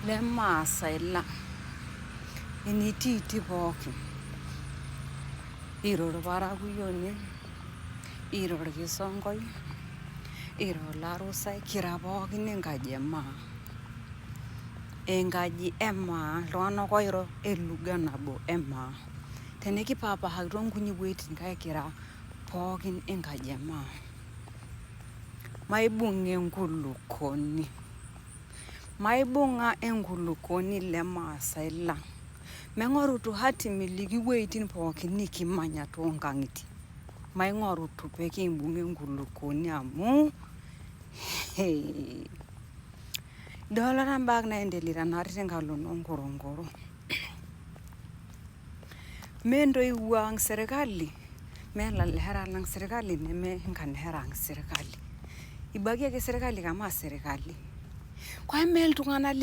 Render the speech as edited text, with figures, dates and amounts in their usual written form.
lemaasai lang enitiiti pookin. Iror Parakuyioni, iror Kisonkoi, iror Larusai, kira pookin enkaji emaa. Enkaji emaa, iltung'anak oiro eluga nabo emaa. Tenikipapahaki toonkunyie wueitin kake kira pookin enkaji emaa. Maibung'a enkulukuoni. Maibung'a enkulukuoni lemaasai lang. Maing'orutu hatimiliki wueitin pookin nikimanya toonkang'itie. Maing'orutu pekimbung' enkulukuoni amu idolita mbaa naendelea natii tenkalo Ngorongoro. Mee ntoiwuo ang' serikali, mee lalashera lang' serikali, neme nkanashera ang' serikali. Ibaki ake serikali kama serikali. Kwa mee iltung'anak